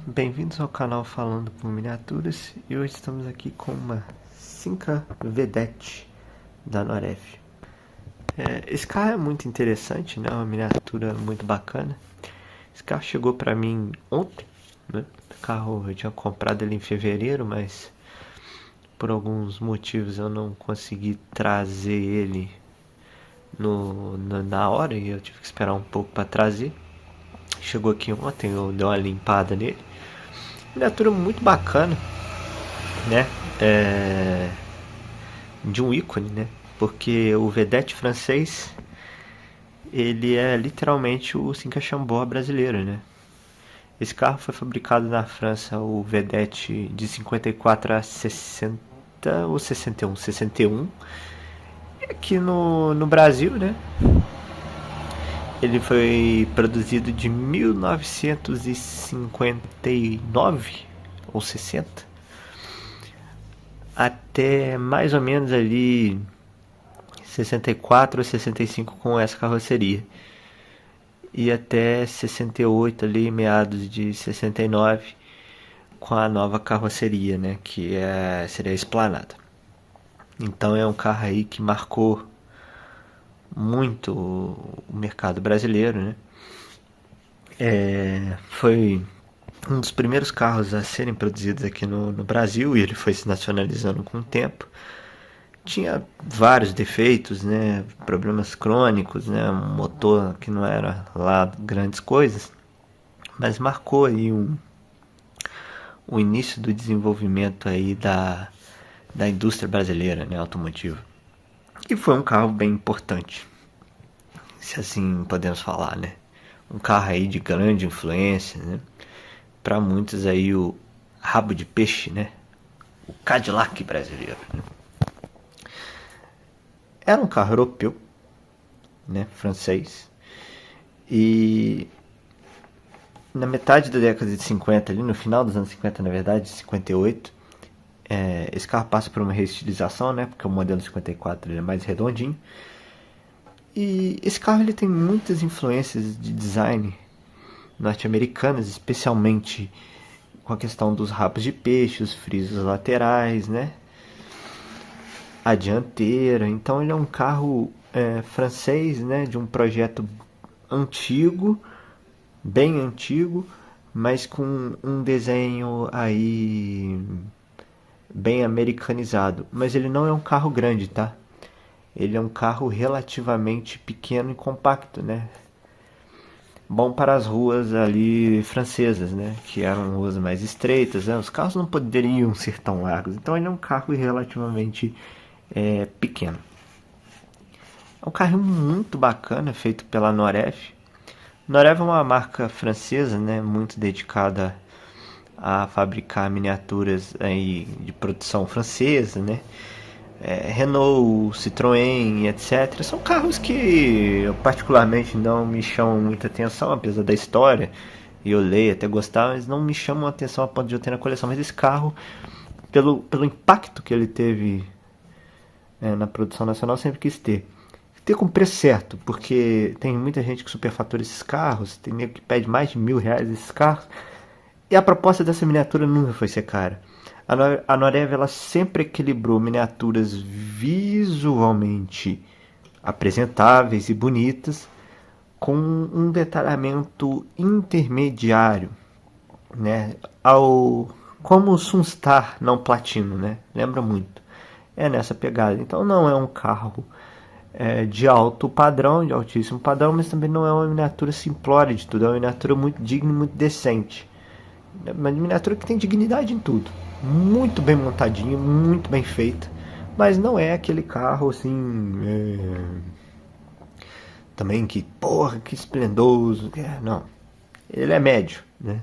Bem-vindos ao canal Falando por Miniaturas e hoje estamos aqui com uma Cinca Vedette da Norev. Esse carro é muito interessante, né? Uma miniatura muito bacana. Esse carro chegou para mim ontem, né? O carro eu tinha comprado ele em fevereiro, mas por alguns motivos eu não consegui trazer ele na hora e eu tive que esperar um pouco para trazer. Chegou aqui ontem, eu dei uma limpada nele. Miniatura muito bacana, né? De um ícone, né? Porque o Vedette francês, ele é literalmente o Cinca Chambord brasileiro, né? Esse carro foi fabricado na França, o Vedette de 54 a 60 ou 61, 61. E aqui no Brasil, né? Ele foi produzido de 1959 ou 60 até mais ou menos ali 64 ou 65 com essa carroceria. E até 68 ali, meados de 69, com a nova carroceria, né, seria a esplanada. Então é um carro aí que marcou muito o mercado brasileiro, né? Foi um dos primeiros carros a serem produzidos aqui no Brasil e ele foi se nacionalizando com o tempo. Tinha vários defeitos, né? Problemas crônicos, né? Um motor que não era lá grandes coisas, mas marcou aí o início do desenvolvimento aí da indústria brasileira, né? Automotiva. E foi um carro bem importante, se assim podemos falar, né? Um carro aí de grande influência, né? Para muitos aí o rabo de peixe, né? O Cadillac brasileiro, né? Era um carro europeu, né? Francês. E na metade da década de 50, ali no final dos anos 50, na verdade, 58, esse carro passa por uma reestilização, né? Porque o modelo 54 ele é mais redondinho. E esse carro ele tem muitas influências de design norte-americanas, especialmente com a questão dos rabos de peixe, os frisos laterais, né? A dianteira. Então ele é um carro francês, né? De um projeto antigo, bem antigo, mas com um desenho aí bem americanizado. Mas ele não é um carro grande, tá? Ele é um carro relativamente pequeno e compacto, né? Bom para as ruas ali francesas, né? Que eram ruas mais estreitas, né? Os carros não poderiam ser tão largos. Então ele é um carro relativamente pequeno. É um carro muito bacana, feito pela Norev. Norev é uma marca francesa, né? Muito dedicada a fabricar miniaturas aí de produção francesa, né? Renault, Citroën, etc. São carros que eu particularmente não me chamam muita atenção, apesar da história. E eu leio até gostar, mas não me chamam a atenção a ponto de eu ter na coleção. Mas esse carro, pelo impacto que ele teve na produção nacional, sempre quis ter. Ter com preço certo, porque tem muita gente que superfatura esses carros, tem nego que pede mais de R$ 1.000 esses carros. E a proposta dessa miniatura nunca foi ser cara. A Norev ela sempre equilibrou miniaturas visualmente apresentáveis e bonitas com um detalhamento intermediário, né? Como o Sunstar não platino, né? Lembra muito. É nessa pegada. Então não é um carro de alto padrão, de altíssimo padrão, mas também não é uma miniatura simplória de tudo. É uma miniatura muito digna e muito decente. Uma miniatura que tem dignidade em tudo. Muito bem montadinho, muito bem feita. Mas não é aquele carro assim. Também que, porra, que esplendoso. Não. Ele é médio, né?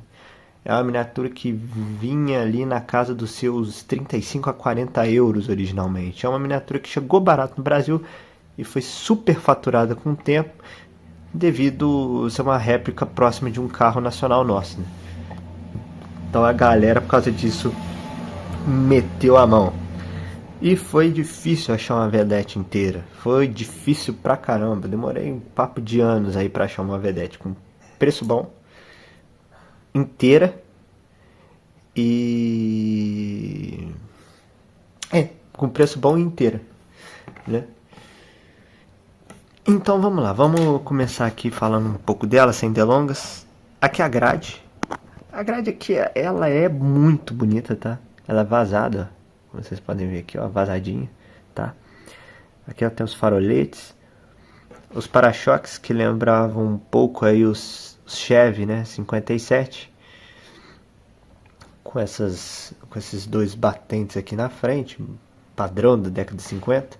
É uma miniatura que vinha ali na casa dos seus 35 a 40 euros originalmente. É uma miniatura que chegou barato no Brasil e foi super faturada com o tempo, devido a ser uma réplica próxima de um carro nacional nosso, né? Então a galera, por causa disso, meteu a mão. E foi difícil achar uma Vedette inteira. Foi difícil pra caramba. Demorei um papo de anos aí pra achar uma Vedette com preço bom, inteira E com preço bom inteira, né? Então vamos lá, vamos começar aqui falando um pouco dela, sem delongas. Aqui é a grade. A grade aqui, ela é muito bonita, tá? Ela é vazada, ó. Vocês podem ver aqui, ó, vazadinha, tá? Aqui ela tem os faroletes, os para-choques que lembravam um pouco aí os Chevy, né? 57. Com esses dois batentes aqui na frente, padrão da década de 50.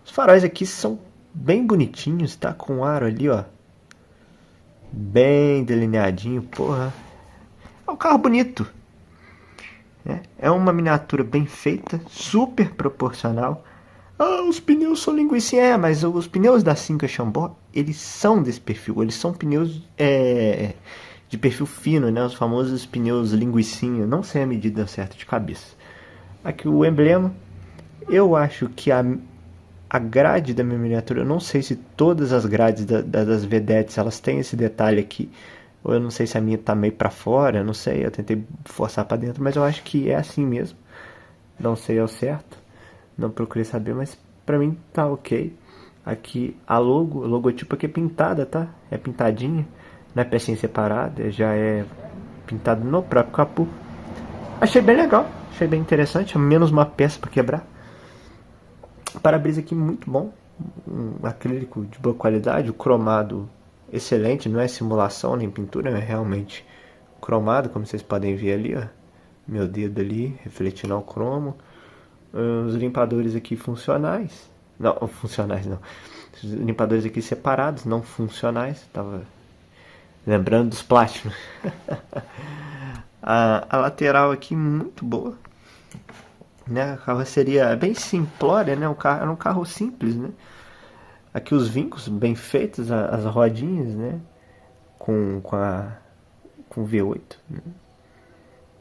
Os faróis aqui são bem bonitinhos, tá? Com o aro ali, ó, bem delineadinho, porra. É um carro bonito, né? É uma miniatura bem feita, super proporcional. Ah, os pneus são linguicinha. Mas os pneus da Simca Chambó, eles são desse perfil. Eles são pneus de perfil fino, né? Os famosos pneus linguicinha. Não sei a medida certa de cabeça. Aqui o emblema. Eu acho que a grade da minha miniatura, eu não sei se todas as grades das vedettes elas têm esse detalhe aqui, ou eu não sei se a minha tá meio pra fora, eu não sei, eu tentei forçar pra dentro, mas eu acho que é assim mesmo, não sei ao certo, não procurei saber, mas pra mim tá ok. Aqui a logotipo aqui é pintada, tá? É pintadinha, não é pecinha separada, já é pintado no próprio capô. Achei bem legal, achei bem interessante, menos uma peça pra quebrar. Para-brisa aqui muito bom, um acrílico de boa qualidade, o cromado excelente, não é simulação nem pintura, é realmente cromado, como vocês podem ver ali, ó, meu dedo ali refletindo ao cromo. Os limpadores aqui funcionais, não, funcionais não, os limpadores aqui separados, não funcionais, tava lembrando dos plásticos. A lateral aqui muito boa, né? A carroceria é bem simplória, né? Era um carro simples, né? Aqui os vincos bem feitos, as rodinhas, né? Com V8, né?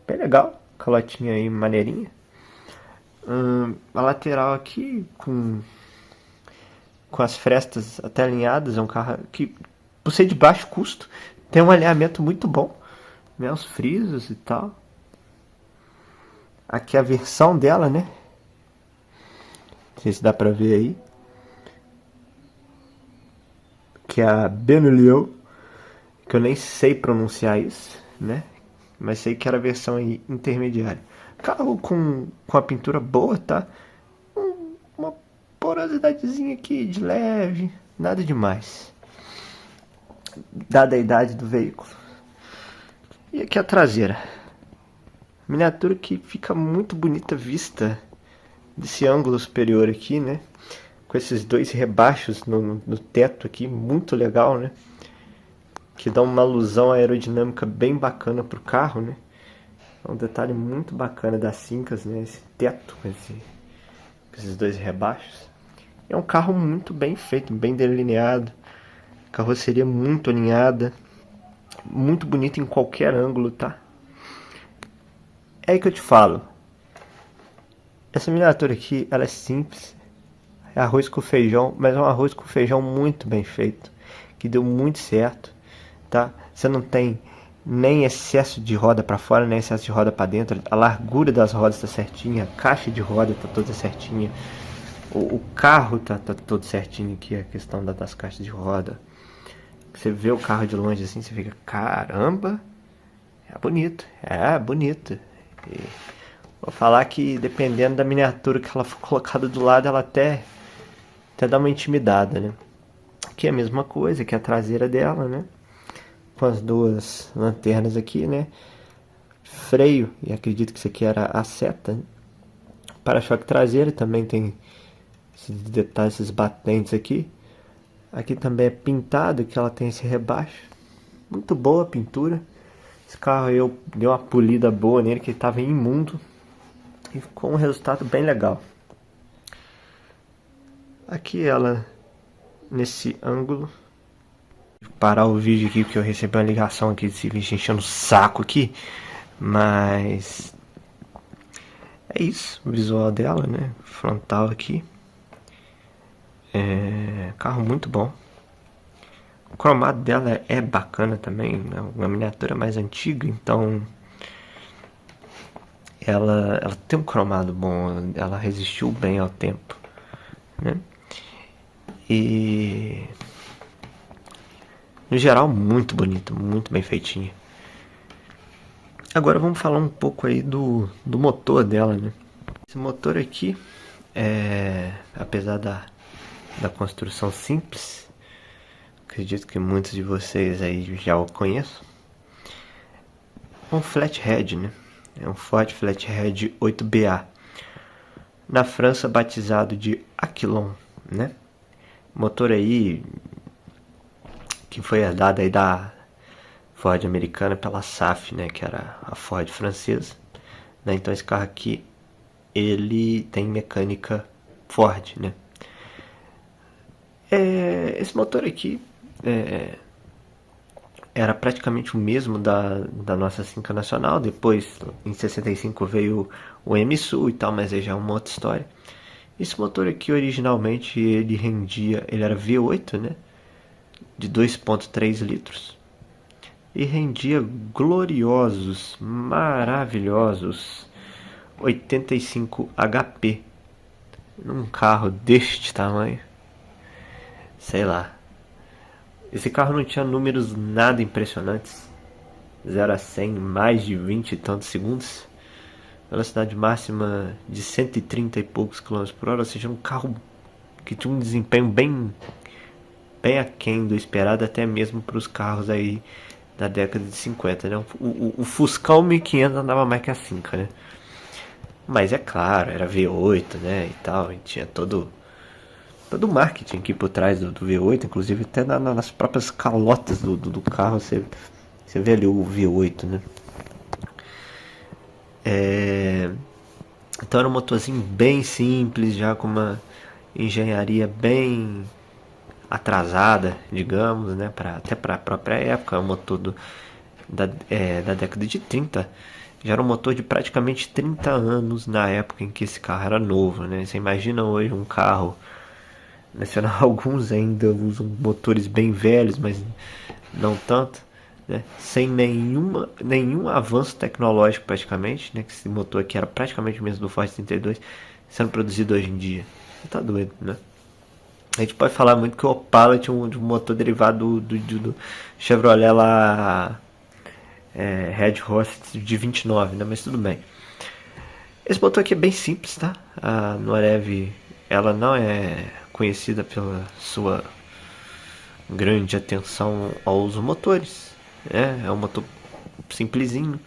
Bem legal, calotinha aí maneirinha. A lateral aqui com as frestas até alinhadas, é um carro que, por ser de baixo custo, tem um alinhamento muito bom, né? Os frisos e tal. Aqui a versão dela, né? Não sei se dá pra ver aí. Que é a Benelio, que eu nem sei pronunciar isso, né? Mas sei que era a versão aí intermediária. Carro com a pintura boa, tá? Uma porosidadezinha aqui de leve, nada demais, dada a idade do veículo. E aqui a traseira. Miniatura que fica muito bonita vista desse ângulo superior aqui, né? Com esses dois rebaixos no teto aqui, muito legal, né? Que dá uma alusão aerodinâmica bem bacana pro carro, né? É um detalhe muito bacana das Simcas, né? Esse teto com esses dois rebaixos. É um carro muito bem feito, bem delineado. Carroceria muito alinhada. Muito bonito em qualquer ângulo, tá? É aí que eu te falo. Essa miniatura aqui, ela é simples. É arroz com feijão, mas é um arroz com feijão muito bem feito. Que deu muito certo, tá? Você não tem nem excesso de roda para fora, nem excesso de roda para dentro. A largura das rodas tá certinha, a caixa de roda tá toda certinha. O carro tá todo certinho aqui, a questão das caixas de roda. Você vê o carro de longe assim, você fica, caramba, é bonito. E vou falar que dependendo da miniatura que ela for colocada do lado, ela até dá uma intimidada, né? Aqui é a mesma coisa, que é a traseira dela, né? Com as duas lanternas aqui, né? Freio, e acredito que isso aqui era a seta, né? Para-choque traseiro também tem esses detalhes, esses batentes aqui. Aqui também é pintado, que ela tem esse rebaixo. Muito boa a pintura. Esse carro eu dei uma polida boa nele, que ele estava imundo. E ficou um resultado bem legal. Aqui ela, nesse ângulo. Vou parar o vídeo aqui, porque eu recebi uma ligação aqui desse bicho enchendo o saco aqui. Mas é isso, o visual dela, né? Frontal aqui. Carro muito bom. O cromado dela é bacana também, né? Uma miniatura mais antiga, então ela tem um cromado bom, ela resistiu bem ao tempo, né? E no geral muito bonita, muito bem feitinha. Agora vamos falar um pouco aí do motor dela, né? Esse motor aqui, apesar da construção simples, acredito que muitos de vocês aí já o conheçam, é um flathead, né? É um Ford Flathead 8BA. Na França batizado de Aquilon, né? Motor aí que foi herdado aí da Ford americana pela SAF, né? Que era a Ford francesa. Né? Então esse carro aqui, ele tem mecânica Ford, né? Esse motor aqui era praticamente o mesmo da nossa Cinca Nacional. Depois, em 65, veio o MSU e tal, mas aí já é uma outra história. Esse motor aqui, originalmente, ele era V8, né? De 2,3 litros. E rendia gloriosos, maravilhosos 85 HP. Num carro deste tamanho. Sei lá. Esse carro não tinha números nada impressionantes. 0 a 100 em mais de 20 e tantos segundos. Velocidade máxima de 130 e poucos km por hora. Ou seja, um carro que tinha um desempenho bem aquém do esperado, até mesmo para os carros aí da década de 50, né? O Fuscão 1500 andava mais que a Cinca, né? Mas é claro, era V8, né? E tal, e tinha todo o marketing aqui por trás do V8, inclusive até nas próprias calotas do carro você vê ali o V8, né? Então era um motorzinho bem simples, já com uma engenharia bem atrasada, digamos, né? Até para a própria época, um motor da década de 30. Já era um motor de praticamente 30 anos na época em que esse carro era novo, né? Você imagina hoje um carro nacional, alguns ainda usam motores bem velhos, mas não tanto, né? Sem nenhum avanço tecnológico praticamente, né? Que esse motor aqui era praticamente o mesmo do Ford 32 sendo produzido hoje em dia. Você tá doido, né? A gente pode falar muito que o Opala tinha um motor derivado do Chevrolet lá, Red Horse de 29, né? Mas tudo bem. Esse motor aqui é bem simples, tá? A Norev, ela não é conhecida pela sua grande atenção aos motores. É um motor simplesinho.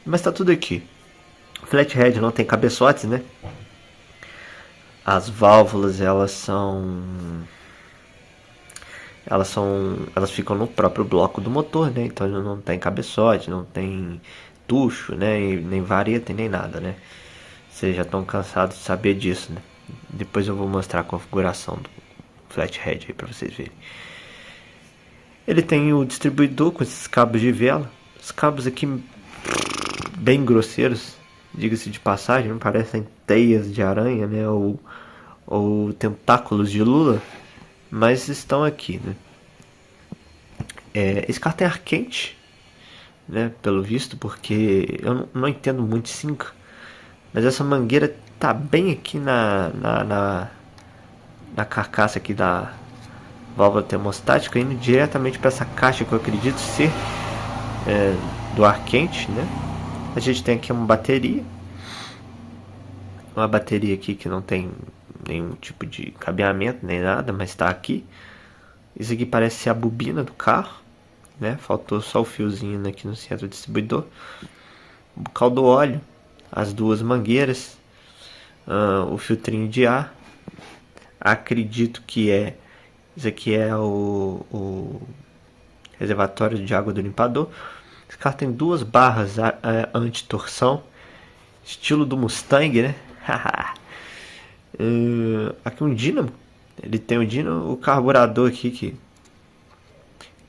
Mas tá tudo aqui. Flathead não tem cabeçotes, né? As válvulas, elas ficam no próprio bloco do motor, né? Então não tem cabeçote, não tem tucho, né? E nem vareta, nem nada, né? Vocês já estão cansados de saber disso, né? Depois eu vou mostrar a configuração do flathead aí para vocês verem. Ele tem o distribuidor com esses cabos de vela. Os cabos aqui bem grosseiros, diga-se de passagem, não parecem teias de aranha, né? Ou tentáculos de lula, mas estão aqui, né? Esse carro tem ar quente, né? Pelo visto, porque eu não entendo muito Cinca, mas essa mangueira tá bem aqui na carcaça aqui da válvula termostática, indo diretamente para essa caixa que eu acredito ser do ar quente, né? A gente tem aqui uma bateria aqui que não tem nenhum tipo de cabeamento nem nada, mas está aqui. Isso aqui parece ser a bobina do carro, né? Faltou só o fiozinho aqui no centro do distribuidor. O bocal do óleo, as duas mangueiras, o filtrinho de ar. Acredito que isso aqui é o reservatório de água do limpador. Esse carro tem duas barras anti-torção, estilo do Mustang, né? Aqui um dínamo. Ele tem um dínamo, o carburador aqui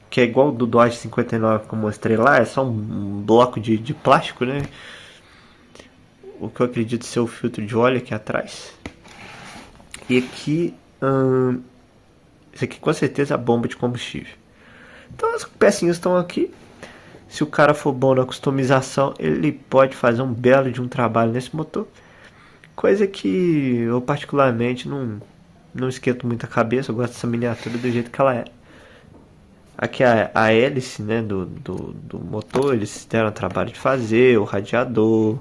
que é igual do Dodge 59 que eu mostrei lá, é só um bloco de plástico, né? O que eu acredito ser o filtro de óleo aqui atrás. E aqui, isso aqui com certeza é a bomba de combustível. Então as pecinhas estão aqui. Se o cara for bom na customização, ele pode fazer um belo de um trabalho nesse motor. Coisa que eu particularmente não esquento muito a cabeça. Eu gosto dessa miniatura do jeito que ela é. Aqui a hélice, né, do motor, eles deram trabalho de fazer, o radiador,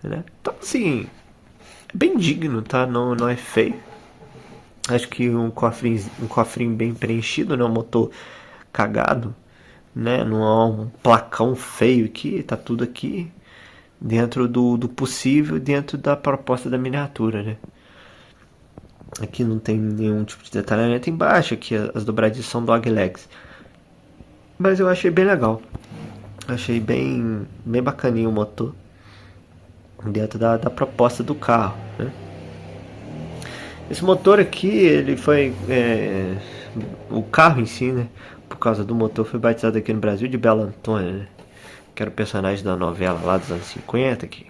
né? Então assim, é bem digno, tá? Não é feio. Acho que um cofrinho bem preenchido, né? Um motor cagado, né? Não é um placão feio aqui, tá tudo aqui dentro do possível, dentro da proposta da miniatura, né? Aqui não tem nenhum tipo de detalhamento embaixo, aqui as dobradiças são dog legs. Mas eu achei bem legal. Achei bem bacaninho o motor dentro da proposta do carro, né? Esse motor aqui, ele foi... o carro em si, né? Por causa do motor, foi batizado aqui no Brasil de Belo Antônio, né? Que era o personagem da novela lá dos anos 50, que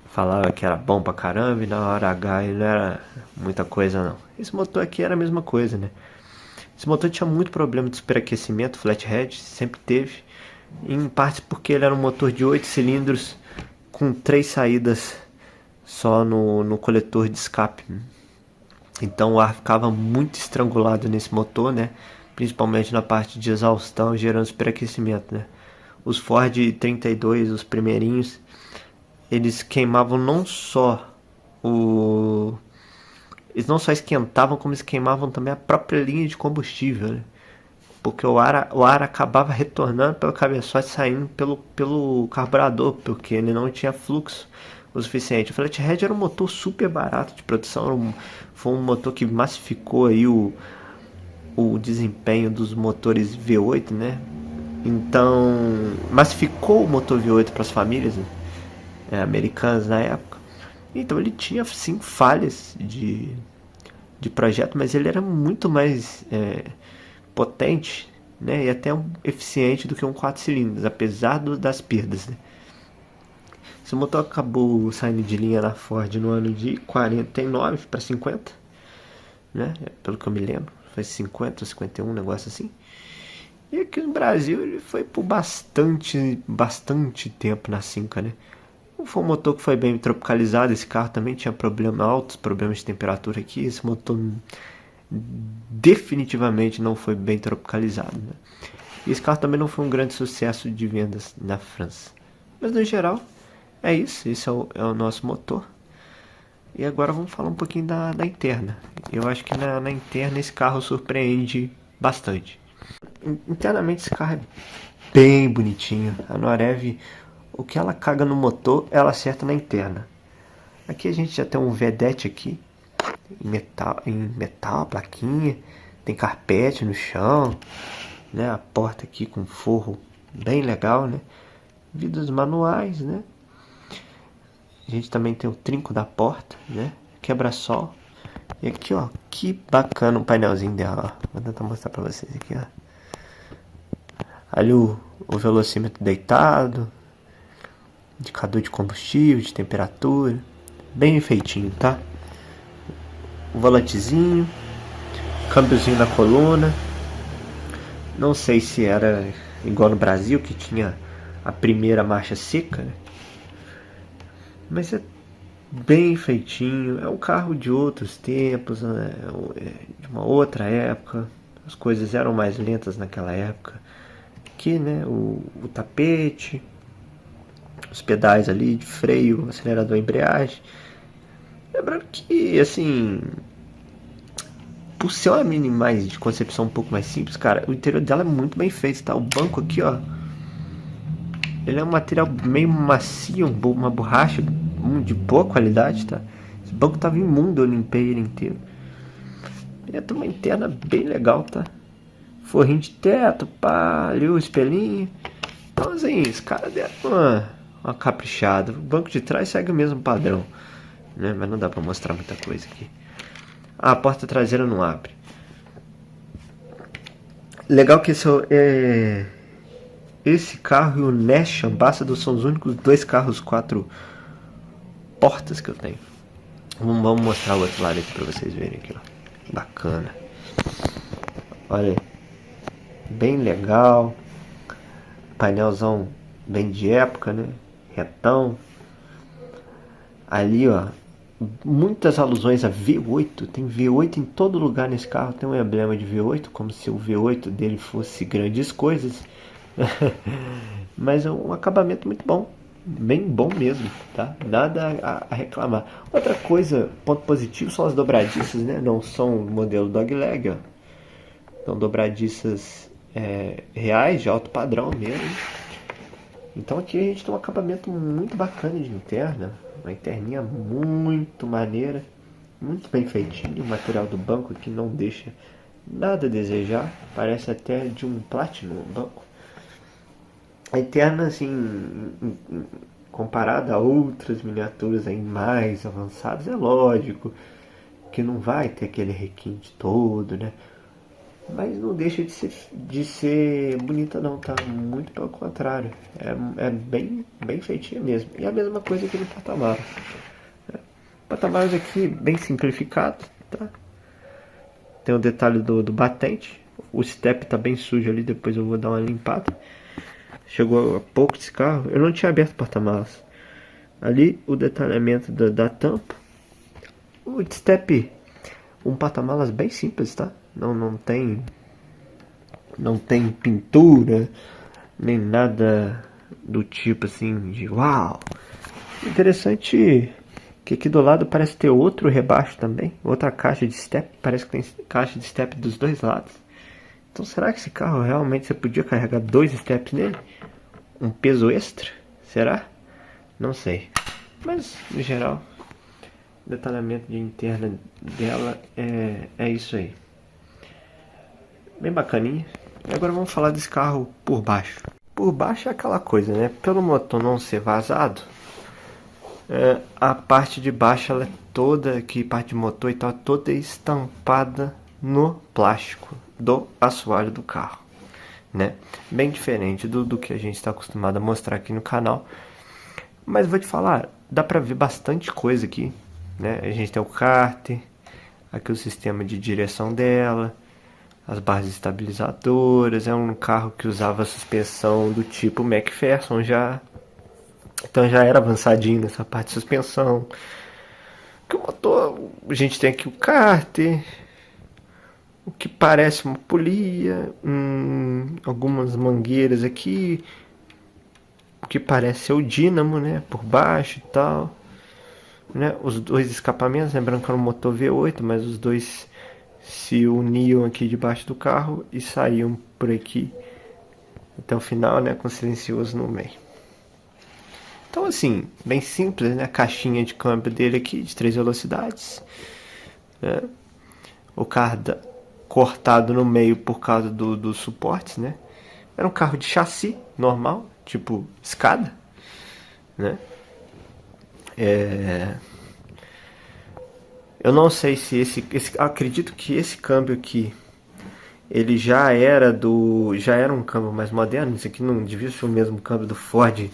falava que era bom pra caramba e na hora H ele não era muita coisa não. Esse motor aqui era a mesma coisa, né? Esse motor tinha muito problema de superaquecimento, flathead, sempre teve. Em parte porque ele era um motor de 8 cilindros com 3 saídas só no coletor de escape. Então o ar ficava muito estrangulado nesse motor, né? Principalmente na parte de exaustão, gerando superaquecimento, né? Os Ford 32, os primeirinhos, eles queimavam não só o... Eles não só esquentavam, como eles queimavam também a própria linha de combustível, né? Porque o ar acabava retornando pelo cabeçote, saindo pelo carburador, porque ele não tinha fluxo o suficiente. O Flathead era um motor super barato de produção, foi um motor que massificou aí o desempenho dos motores V8, né? Então, massificou o motor V8 para as famílias, né, americanas na época. Então ele tinha sim falhas de projeto, mas ele era muito mais potente, né, e até eficiente do que um 4 cilindros, apesar das perdas, né. Esse motor acabou saindo de linha na Ford no ano de 49 para 50, né, pelo que eu me lembro, foi 50 ou 51, um negócio assim. E aqui no Brasil ele foi por bastante tempo na Simca, né. Foi um motor que foi bem tropicalizado. Esse carro também tinha altos problemas de temperatura aqui. Esse motor definitivamente não foi bem tropicalizado, né? E esse carro também não foi um grande sucesso de vendas na França. Mas no geral, é isso. Esse é o nosso motor. E agora vamos falar um pouquinho da interna. Eu acho que na interna esse carro surpreende bastante. Internamente esse carro é bem bonitinho. A Norev, o que ela caga no motor, ela acerta na interna. Aqui a gente já tem um vedete aqui, em metal, plaquinha. Tem carpete no chão, né? A porta aqui com forro bem legal, né? Vidros manuais, né? A gente também tem o trinco da porta, né? Quebra-sol. E aqui, ó, que bacana o painelzinho dela, ó. Vou tentar mostrar pra vocês aqui, ó. Ali o velocímetro deitado, indicador de combustível, de temperatura, bem feitinho, tá? O volantezinho, câmbiozinho na coluna. Não sei se era igual no Brasil, que tinha a primeira marcha seca, né? Mas é bem feitinho. É um carro de outros tempos, né? De uma outra época. As coisas eram mais lentas naquela época. Aqui, né, o tapete, os pedais ali de freio, acelerador, embreagem. Lembrando que, assim, por ser uma Mini mais de concepção um pouco mais simples, cara, o interior dela é muito bem feito, tá? O banco aqui, ó, ele é um material meio macio, uma borracha de boa qualidade, tá? Esse banco tava imundo, eu limpei ele inteiro. Ele tem uma interna bem legal, tá? Forrinho de teto, pá, ali o espelhinho. Então assim, os caras deram uma caprichada. O banco de trás segue o mesmo padrão, né? Mas não dá pra mostrar muita coisa aqui. A porta traseira não abre. Legal que esse carro e o Nash Ambassador são os únicos dois carros 4 portas que eu tenho. Vamos mostrar o outro lado aqui pra vocês verem aqui, ó. Bacana. Olha aí. Bem legal. painelzão bem de época, né? Retão. Ali, ó, muitas alusões a V8. Tem V8 em todo lugar nesse carro. Tem um emblema de V8, como se o V8 dele fosse grandes coisas. Mas é um acabamento muito bom. Bem bom mesmo, tá? Nada a reclamar. Outra coisa, ponto positivo, são as dobradiças, né? Não são o modelo dogleg, ó. São dobradiças reais, de alto padrão mesmo. Então aqui a gente tem um acabamento muito bacana de interna. Uma interninha muito maneira. Muito bem feitinho. O material do banco aqui não deixa nada a desejar. Parece até de um Platinum o banco. A interna, assim, comparada a outras miniaturas aí mais avançadas, é lógico que não vai ter aquele requinte todo, né? Mas não deixa de ser bonita não, tá? Muito pelo contrário. É bem feitinha mesmo. E a mesma coisa aqui no porta-malas. Porta-malas aqui bem simplificado, tá? Tem o detalhe do batente. O step tá bem sujo ali, depois eu vou dar uma limpada. Chegou há pouco esse carro. Eu não tinha aberto o porta-malas. Ali o detalhamento da tampa. O step, um porta-malas bem simples, tá? Não tem pintura, nem nada do tipo assim de uau. Interessante que aqui do lado parece ter outro rebaixo também. Outra caixa de step. Parece que tem caixa de step dos dois lados. Então será que esse carro realmente você podia carregar 2 steps nele? Um peso extra? Será? Não sei. Mas, no geral, o detalhamento de interna dela é isso aí. Bem bacaninha. E agora vamos falar desse carro por baixo. Por baixo é aquela coisa, né? Pelo motor não ser vazado, a parte de baixo ela é toda, aqui parte de motor e tal, toda estampada no plástico do assoalho do carro, né? Bem diferente do que a gente está acostumado a mostrar aqui no canal. Mas vou te falar, dá pra ver bastante coisa aqui, né? A gente tem o kart, aqui o sistema de direção dela, as barras estabilizadoras. É um carro que usava suspensão do tipo McPherson já. Então já era avançadinho nessa parte de suspensão. Que o motor, a gente tem aqui o kart, o que parece uma polia, algumas mangueiras aqui, o que parece ser o dínamo, né, por baixo e tal, né, os dois escapamentos, lembrando que era um motor V8, mas os dois se uniam aqui debaixo do carro e saíam por aqui até o final, né, com silencioso no meio. Então assim, bem simples, né, a caixinha de câmbio dele aqui de 3 velocidades, né, o carro cortado no meio por causa dos suportes, né? Era um carro de chassi normal, tipo escada, né? Eu não sei se acredito que esse câmbio aqui ele já era um câmbio mais moderno. Isso aqui não devia ser o mesmo câmbio do Ford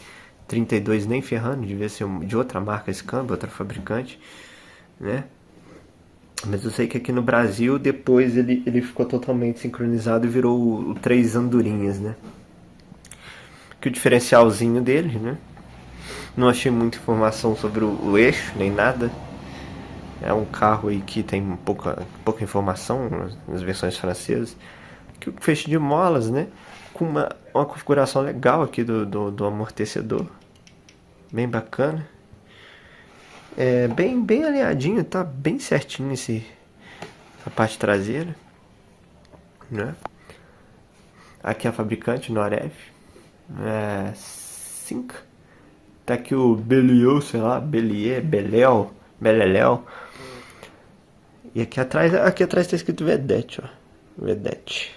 32 nem ferrando, devia ser de outra marca esse câmbio, outra fabricante, né? Mas eu sei que aqui no Brasil depois ele ficou totalmente sincronizado e virou o 3 andorinhas, né? Que o diferencialzinho dele, né? Não achei muita informação sobre o eixo, nem nada. É um carro aí que tem pouca informação nas versões francesas. Que o feixe de molas, né? Com uma configuração legal aqui do amortecedor. Bem bacana. Bem alinhadinho, tá bem certinho a parte traseira, né? Aqui a fabricante, Norev, Cinca. Tá aqui o Belieu, sei lá, Beléu. E aqui atrás tá escrito Vedette, ó. Vedette.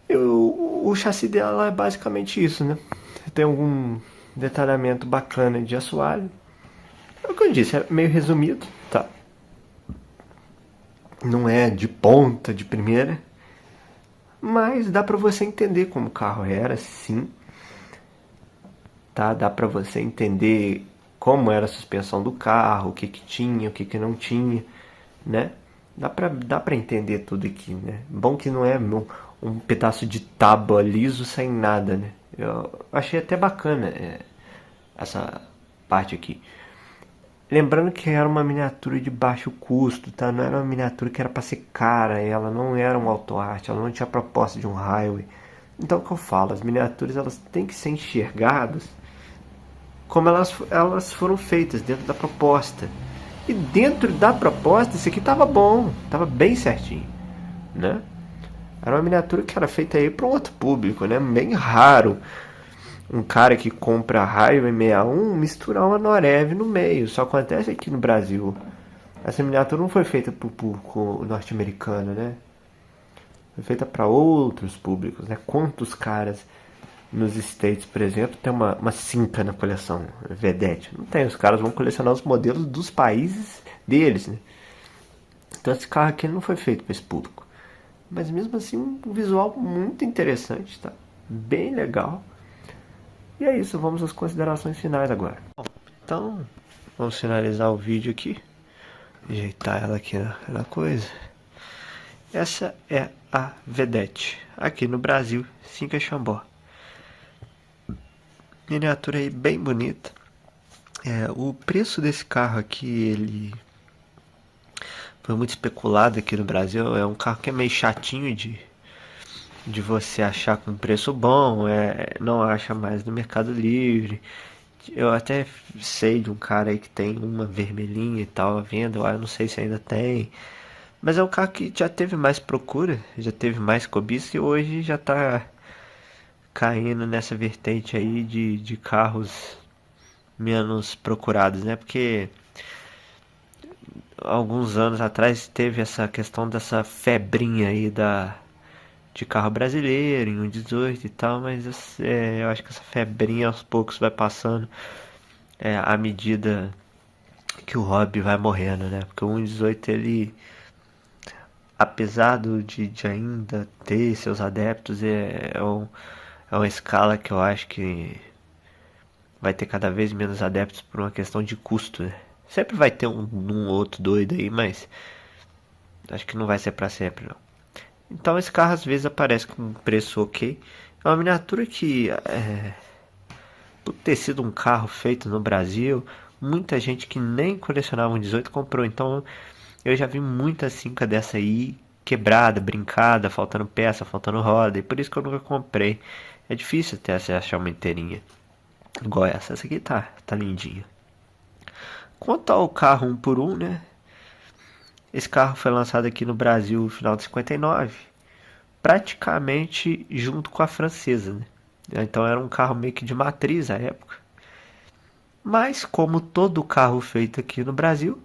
O chassi dela é basicamente isso, né? Tem algum detalhamento bacana de assoalho. É o que eu disse, é meio resumido, tá? Não é de ponta, de primeira. Mas dá pra você entender como o carro era, sim. Tá? Dá pra você entender como era a suspensão do carro, o que tinha, o que não tinha, né? dá pra entender tudo aqui, né? Bom que não é um pedaço de tábua liso sem nada, né? Eu achei até bacana essa parte aqui. Lembrando que era uma miniatura de baixo custo, tá? Não era uma miniatura que era para ser cara, ela não era um auto art, ela não tinha proposta de um highway. Então o que eu falo, as miniaturas elas têm que ser enxergadas como elas foram feitas dentro da proposta. E dentro da proposta, isso aqui tava bom, tava bem certinho, né? Era uma miniatura que era feita aí para um outro público, né? Bem raro um cara que compra Highway 61 misturar uma Norev no meio. Só acontece aqui no Brasil. Essa miniatura não foi feita para o público norte-americano, né? Foi feita para outros públicos, né? Quantos caras nos States, por exemplo, tem uma Simca na coleção Vedette? Não tem, os caras vão colecionar os modelos dos países deles, né? Então esse carro aqui não foi feito para esse público. Mas mesmo assim, um visual muito interessante, tá? Bem legal. E é isso, vamos às considerações finais agora. Bom, então, vamos finalizar o vídeo aqui. Ajeitar ela aqui na coisa. Essa é a Vedette, aqui no Brasil, Simca Xambó. Miniatura aí bem bonita. O preço desse carro aqui, ele foi muito especulado aqui no Brasil. É um carro que é meio chatinho de você achar com preço bom, não acha mais no Mercado Livre. Eu até sei de um cara aí que tem uma vermelhinha e tal à venda, eu não sei se ainda tem. Mas é um carro que já teve mais procura, já teve mais cobiça e hoje já tá caindo nessa vertente aí de carros menos procurados, né? Porque alguns anos atrás teve essa questão dessa febrinha aí de carro brasileiro em 1.18 e tal, mas eu acho que essa febrinha aos poucos vai passando à medida que o hobby vai morrendo, né? Porque o 1.18 ele, apesar de ainda ter seus adeptos, é uma escala que eu acho que vai ter cada vez menos adeptos por uma questão de custo, né? Sempre vai ter um outro doido aí, mas acho que não vai ser pra sempre, não. Então esse carro às vezes aparece com um preço ok. É uma miniatura que, por ter sido um carro feito no Brasil, muita gente que nem colecionava um 18 comprou. Então eu já vi muita Simca dessa aí quebrada, brincada, faltando peça, faltando roda. E por isso que eu nunca comprei. É difícil até você achar uma inteirinha igual essa. Essa aqui tá lindinha. Quanto ao carro 1 por 1, né? Esse carro foi lançado aqui no Brasil no final de 59, praticamente junto com a francesa, né? Então era um carro meio que de matriz à época. Mas como todo carro feito aqui no Brasil,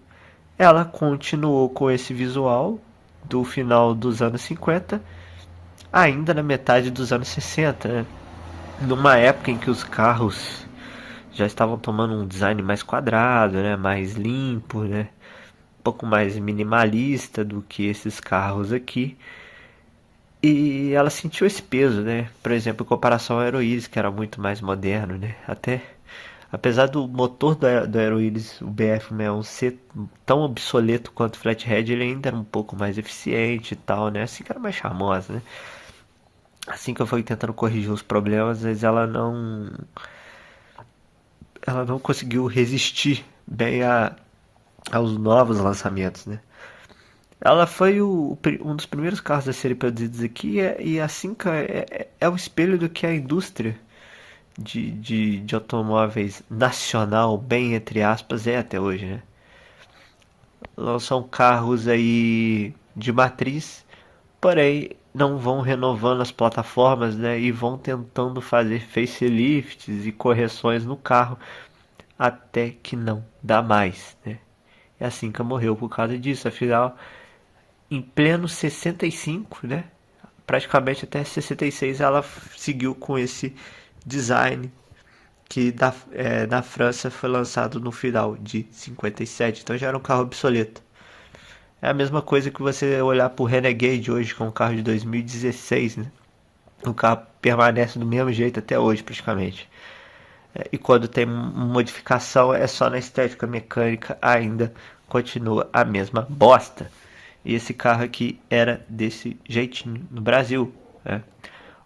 ela continuou com esse visual do final dos anos 50, ainda na metade dos anos 60, né? Numa época em que os carros já estavam tomando um design mais quadrado, né? Mais limpo, né? Um pouco mais minimalista do que esses carros aqui. E ela sentiu esse peso, né? Por exemplo, em comparação ao Aeroiris, que era muito mais moderno, né? Até, apesar do motor do Aeroiris, o BF61 ser tão obsoleto quanto o Flathead, ele ainda era um pouco mais eficiente e tal, né? Assim que era mais charmosa, né? Assim que eu fui tentando corrigir os problemas, mas ela não conseguiu resistir bem aos novos lançamentos, né? Ela foi um dos primeiros carros a serem produzidos aqui e a Simca é o espelho do que a indústria de automóveis nacional, bem entre aspas, é até hoje, né? Lançam carros aí de matriz, porém não vão renovando as plataformas, né? E vão tentando fazer facelifts e correções no carro até que não dá mais, né? E a Simca morreu por causa disso, afinal em pleno 65, né? Praticamente até 66 ela seguiu com esse design que na França foi lançado no final de 57, então já era um carro obsoleto. É a mesma coisa que você olhar para o Renegade hoje, que é um carro de 2016, né? O carro permanece do mesmo jeito até hoje, praticamente. E quando tem modificação, é só na estética mecânica, ainda continua a mesma bosta. E esse carro aqui era desse jeitinho no Brasil, né?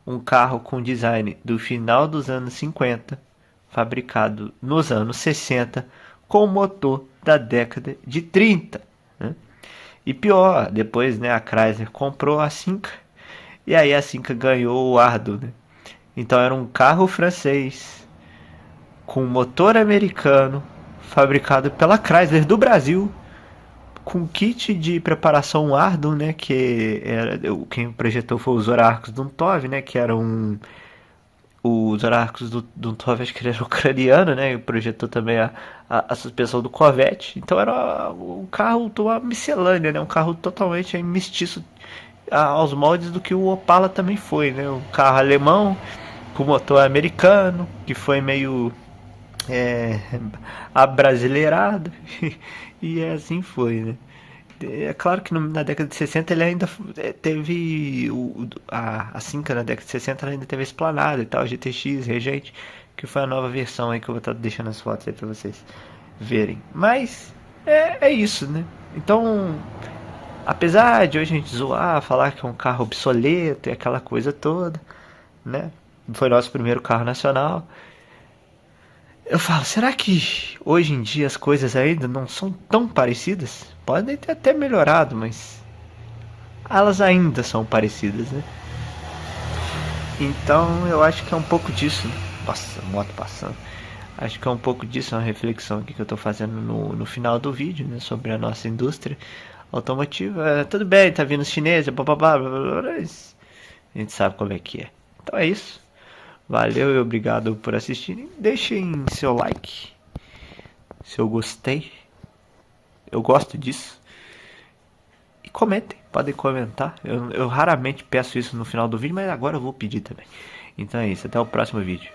Um carro com design do final dos anos 50, fabricado nos anos 60, com motor da década de 30. Né? E pior, depois, né, a Chrysler comprou a Simca, e aí a Simca ganhou o Ardo. Né? Então era um carro francês com motor americano, fabricado pela Chrysler do Brasil, com kit de preparação Ardo, né, que era, quem projetou foi o Zora Arkus Duntov, né, que era o Zora Arkus Duntov, acho que ele era ucraniano, né, e projetou também a suspensão do Corvette. Então era um carro, uma miscelânea, né, um carro totalmente mestiço aos moldes do que o Opala também foi, né, um carro alemão com motor americano, que foi meio abrasileirado, e assim foi, né. É claro que na década de 60 ele ainda teve a Simca na década de 60 ela ainda teve a Esplanada e tal, GTX, Regente, que foi a nova versão aí que eu vou estar deixando as fotos aí pra vocês verem. Mas é isso, né? Então, apesar de hoje a gente zoar, falar que é um carro obsoleto e aquela coisa toda, né? Foi nosso primeiro carro nacional. Eu falo, será que hoje em dia as coisas ainda não são tão parecidas? Podem ter até melhorado, mas elas ainda são parecidas, né? Então eu acho que é um pouco disso. Nossa, moto passando. Acho que é um pouco disso, uma reflexão aqui que eu tô fazendo no final do vídeo, né? Sobre a nossa indústria automotiva. Tudo bem, tá vindo os chineses, blá blá blá blá blá, mas a gente sabe como é que é. Então é isso. Valeu e obrigado por assistirem. Deixem seu like, seu gostei. Eu gosto disso. E comentem, podem comentar. Eu raramente peço isso no final do vídeo, mas agora eu vou pedir também. Então é isso, até o próximo vídeo.